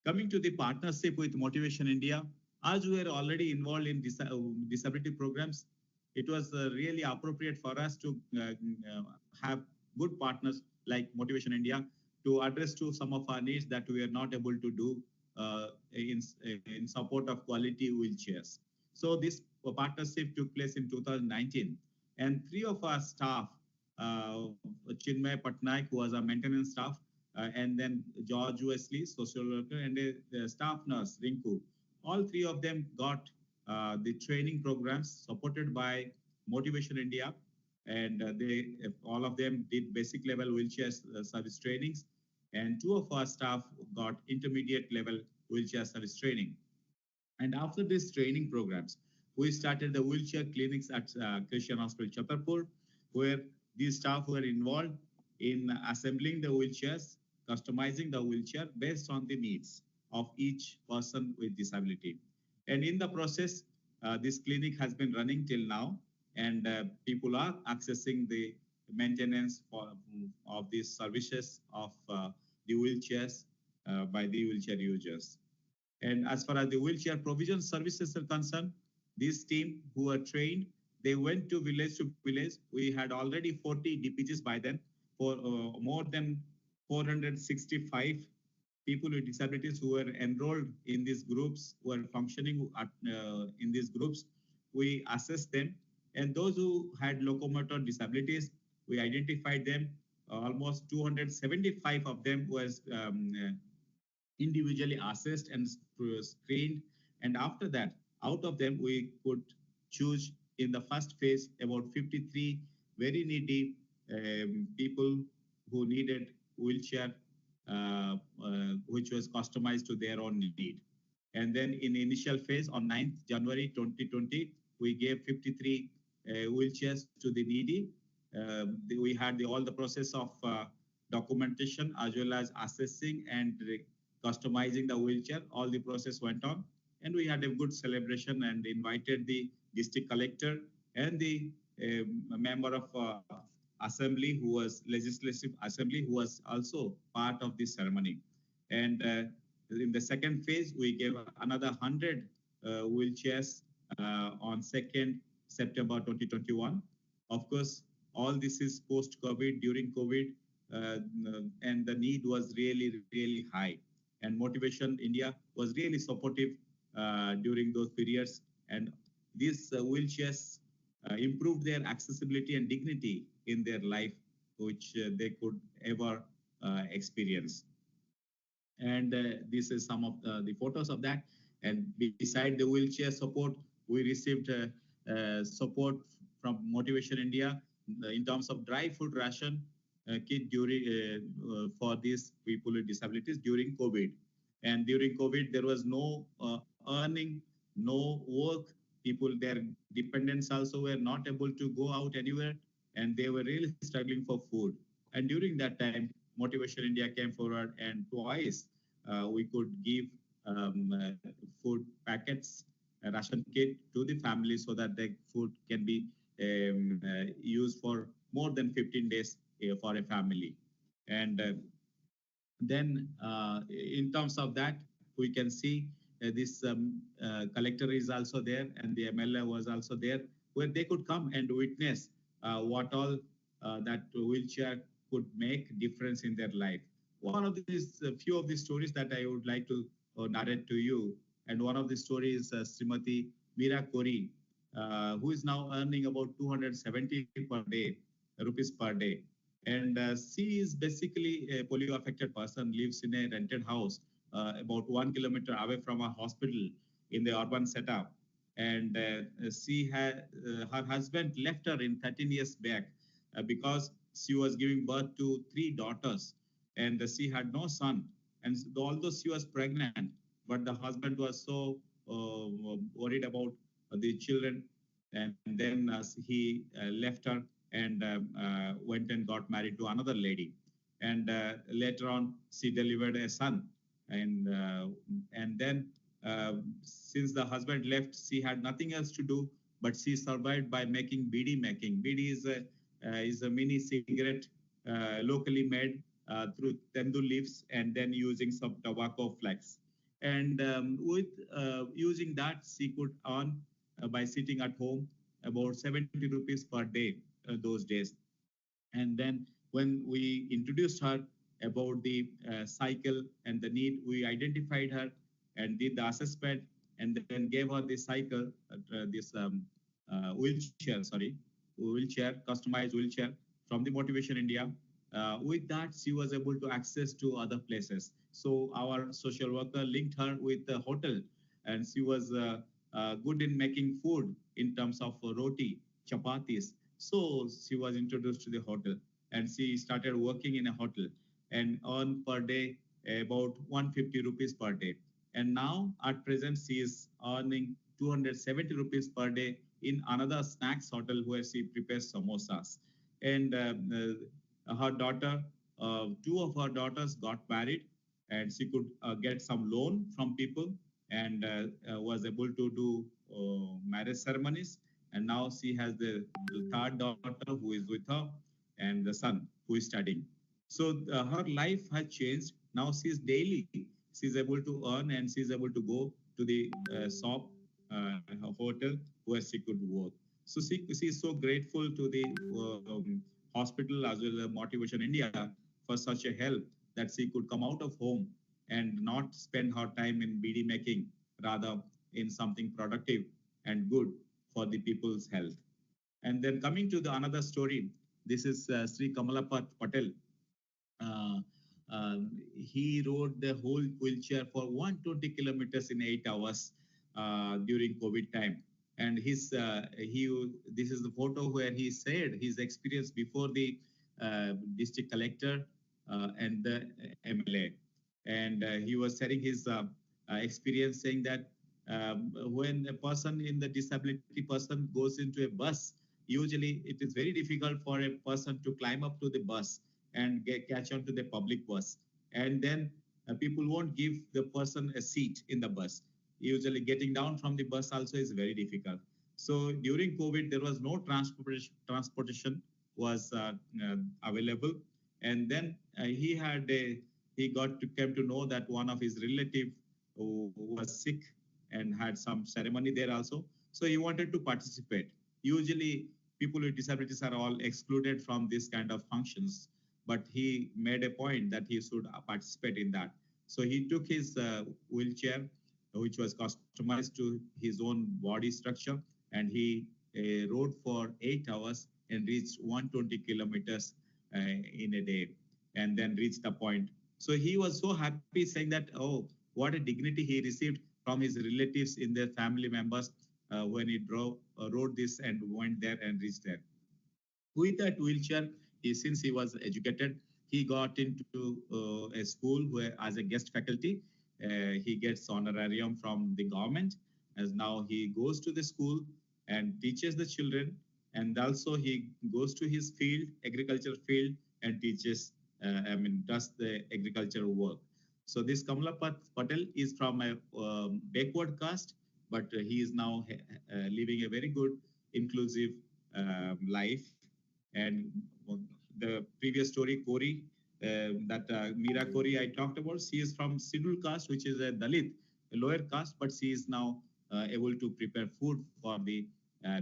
Coming to the partnership with Motivation India, as we were already involved in disability programs, it was really appropriate for us to have good partners like Motivation India to address to some of our needs that we are not able to do in support of quality wheelchairs. So this partnership took place in 2019, and three of our staff, uh, Chinmay Patnaik, who was a maintenance staff, and then George Wesley, social worker, and a staff nurse, Rinku. All three of them got the training programs supported by Motivation India, and all of them did basic level wheelchair service trainings, and two of our staff got intermediate level wheelchair service training. And after these training programs, we started the wheelchair clinics at Christian Hospital, Chartarpur, where these staff were involved in assembling the wheelchairs, customizing the wheelchair based on the needs of each person with disability. And in the process, this clinic has been running till now, and people are accessing the maintenance of these services of the wheelchairs by the wheelchair users. And as far as the wheelchair provision services are concerned, this team who are trained, they went to village. We had already 40 DPGs by then for more than 465 people with disabilities who were enrolled in these groups, who are functioning in these groups. We assessed them. And those who had locomotor disabilities, we identified them. Almost 275 of them was individually assessed and screened. And after that, out of them, we could choose in the first phase about 53 very needy people who needed wheelchair, which was customized to their own need. And then in the initial phase on 9th January 2020, we gave 53 wheelchairs to the needy. We had all the process of documentation as well as assessing and customizing the wheelchair. All the process went on, and we had a good celebration and invited the district collector and the member of assembly who was legislative assembly who was also part of this ceremony. And in the second phase, we gave another 100 wheelchairs on 2nd September 2021. Of course, all this is post-COVID, during COVID, and the need was really, really high. And Motivation India was really supportive during those periods. And these wheelchairs improved their accessibility and dignity in their life, which they could ever experience. And this is some of the photos of that. And beside the wheelchair support, we received support from Motivation India in terms of dry food ration kit during for these people with disabilities during COVID. And during COVID, there was no earning, no work. People, their dependents also were not able to go out anywhere, and they were really struggling for food. And during that time, Motivation India came forward, and twice we could give food packets, a ration kit to the family so that the food can be used for more than 15 days for a family. And then in terms of that, we can see this collector is also there, and the MLA was also there, where they could come and witness what all that wheelchair could make difference in their life. One of these, few of the stories that I would like to narrate to you, and one of the stories is Srimati Meera Kori, who is now earning about 270 per day, rupees per day. And she is basically a polio affected person, lives in a rented house about 1 kilometer away from a hospital in the urban setup. And she had her husband left her in 13 years back because she was giving birth to three daughters, and she had no son. And although she was pregnant, but the husband was so worried about the children, and then he left her and went and got married to another lady. And later on, she delivered a son, and then since the husband left, she had nothing else to do, but she survived by making bidi making. Bidi is a mini cigarette locally made through tendu leaves and then using some tobacco flax. And with using that, she could earn by sitting at home about 70 rupees per day those days. And then when we introduced her about the cycle and the need, we identified her and did the assessment, and then gave her this cycle, this wheelchair, sorry, wheelchair, customized wheelchair from the Motivation India. With that, she was able to access to other places. So our social worker linked her with the hotel, and she was good in making food in terms of roti, chapatis. So she was introduced to the hotel, and she started working in a hotel and earn per day about 150 rupees per day. And now at present she is earning 270 rupees per day in another snacks hotel where she prepares samosas. And her daughter, two of her daughters got married, and she could get some loan from people, and was able to do marriage ceremonies. And now she has the third daughter who is with her, and the son who is studying. So her life has changed. Now she's daily, she's able to earn, and she's able to go to the shop, hotel where she could work. So she is so grateful to the hospital as well as Motivation India for such a help, that she could come out of home and not spend her time in BD making, rather in something productive and good for the people's health. And then coming to the another story, this is Sri Kamalapat Patel. Uh, he rode the whole wheelchair for 120 kilometers in 8 hours during COVID time. And this is the photo where he said his experience before the district collector and the MLA. And he was sharing his experience, saying that when a person in the disability person goes into a bus, usually it is very difficult for a person to climb up to the bus and catch on to the public bus. And then people won't give the person a seat in the bus. Usually getting down from the bus also is very difficult. So during COVID, there was no transportation was available. And then he came to know that one of his relative who was sick and had some ceremony there also. So he wanted to participate. Usually people with disabilities are all excluded from this kind of functions, but he made a point that he should participate in that. So he took his wheelchair, which was customized to his own body structure, and he rode for 8 hours and reached 120 kilometers in a day, and then reached the point. So he was so happy, saying that, oh, what a dignity he received from his relatives in their family members when he rode this and went there and reached there. With that wheelchair, since he was educated, he got into a school where, as a guest faculty, he gets honorarium from the government. As now he goes to the school and teaches the children, and also he goes to his field, agriculture field, and teaches. Does the agricultural work. So this Kamalapat Patel is from a backward caste, but he is now living a very good, inclusive life. And the previous story, Kori, that Meera Kori I talked about, she is from Sidul caste, which is a Dalit, a lower caste, but she is now able to prepare food for the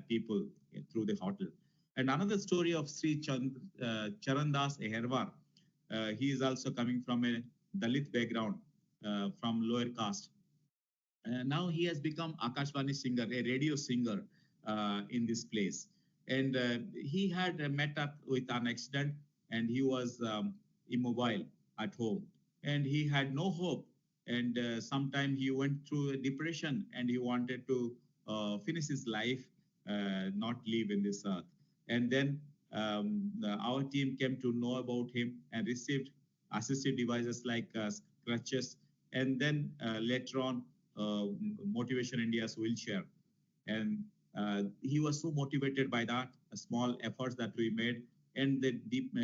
people through the hotel. And another story of Sri Charandas Eherwar. He is also coming from a Dalit background, from lower caste. Now he has become Akashvani singer, a radio singer in this place. And he had met up with an accident, and he was immobile at home. And he had no hope. And sometime he went through a depression, and he wanted to finish his life, not live in this earth. And then our team came to know about him and received assistive devices like crutches, and then later on Motivation India's wheelchair. And he was so motivated by that small efforts that we made. And the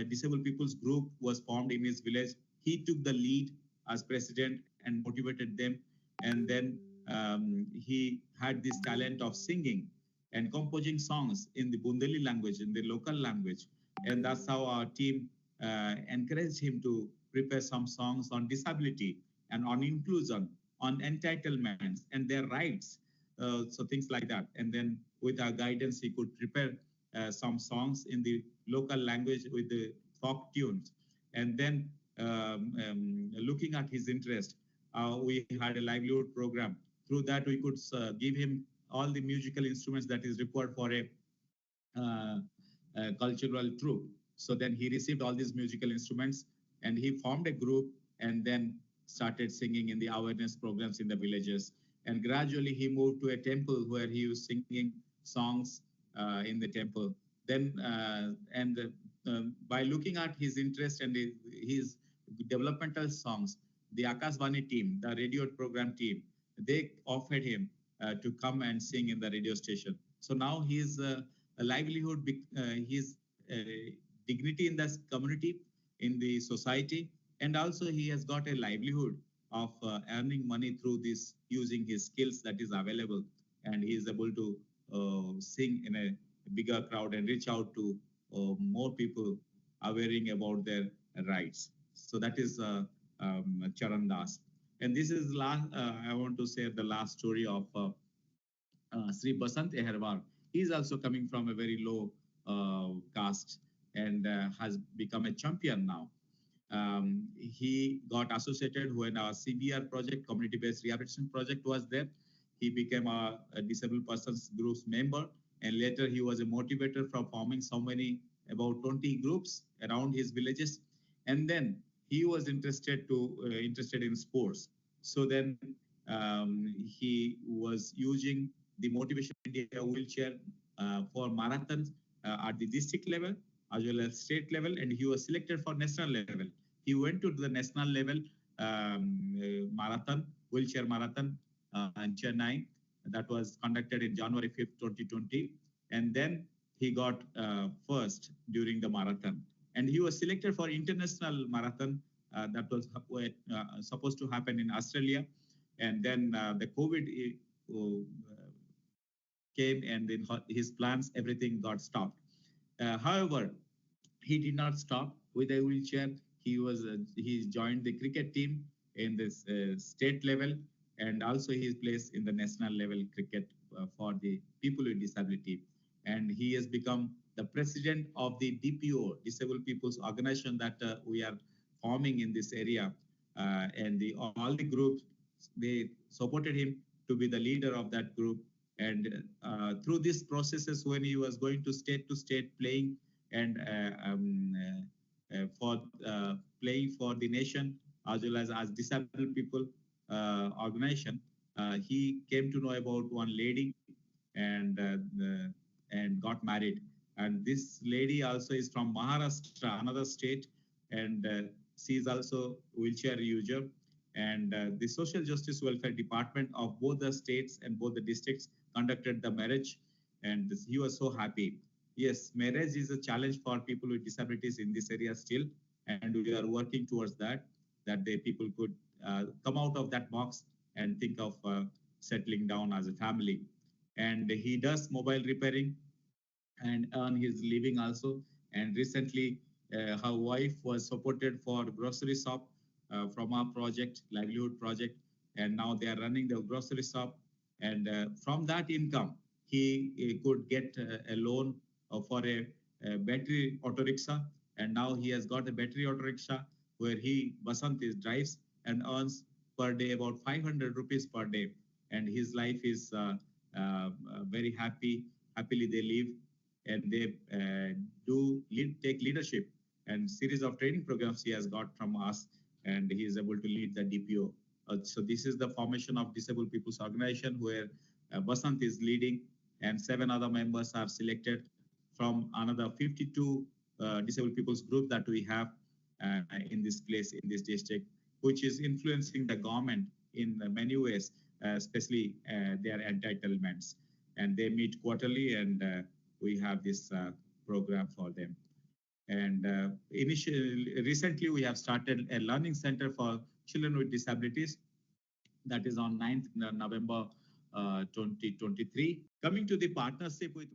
disabled people's group was formed in his village. He took the lead as president and motivated them. And then he had this talent of singing and composing songs in the Bundeli language, in the local language. And that's how our team encouraged him to prepare some songs on disability and on inclusion on entitlements and their rights. So things like that. And then with our guidance, he could prepare some songs in the local language with the folk tunes. And then looking at his interest, we had a livelihood program. Through that, we could give him all the musical instruments that is required for uh, a cultural troupe. So then he received all these musical instruments and he formed a group and then started singing in the awareness programs in the villages. And gradually he moved to a temple where he was singing songs in the temple. Then, by looking at his interest and his developmental songs, the Akasvani team, the radio program team, they offered him to come and sing in the radio station. So now he's a livelihood, his dignity in the community, in the society, and also he has got a livelihood of earning money through this using his skills that is available, and he is able to sing in a bigger crowd and reach out to more people awareing about their rights. So that is Charan Das. And this is last. I want to share the last story of Sri Basant Eherwar. He is also coming from a very low caste and has become a champion now. He got associated when our CBR project, community-based rehabilitation project, was there. He became a disabled persons group's member, and later he was a motivator for forming so many about 20 groups around his villages. And then he was interested in sports. So then he was using the Motivation India wheelchair for marathons at the district level as well as state level, and he was selected for national level. He went to the national level marathon, wheelchair marathon in Chennai, that was conducted in January 5th, 2020. And then he got first during the marathon. And he was selected for international marathon that was supposed to happen in Australia. And then the COVID came, and in his plans, everything got stopped. However, he did not stop with a wheelchair. He joined the cricket team in this state level, and also he plays in the national level cricket for the people with disability. And he has become the president of the DPO, Disabled People's Organization, that we are forming in this area. And all the groups, they supported him to be the leader of that group. And through these processes, when he was going to state playing and for playing for the nation as well as disabled people organization, he came to know about one lady and and got married. And this lady also is from Maharashtra, another state, and she is also wheelchair user. And the Social Justice Welfare Department of both the states and both the districts conducted the marriage, and he was so happy. Yes, marriage is a challenge for people with disabilities in this area still, and we are working towards that the people could come out of that box and think of settling down as a family. And he does mobile repairing and earn his living also. And recently, her wife was supported for grocery shop from our project, livelihood project, and now they are running the grocery shop. And from that income, he could get a loan for a battery auto rickshaw. And now he has got a battery auto rickshaw where Basant drives and earns per day about 500 rupees per day. And his life is very happily they live, and they take leadership and series of training programs he has got from us, and he is able to lead the DPO. So this is the formation of Disabled People's Organization where Basant is leading, and 7 other members are selected from another 52 disabled people's group that we have in this place, in this district, which is influencing the government in many ways, especially their entitlements. And they meet quarterly, and we have this program for them. And recently, we have started a learning center for children with disabilities that is on 9th November 2023. Coming to the partnership with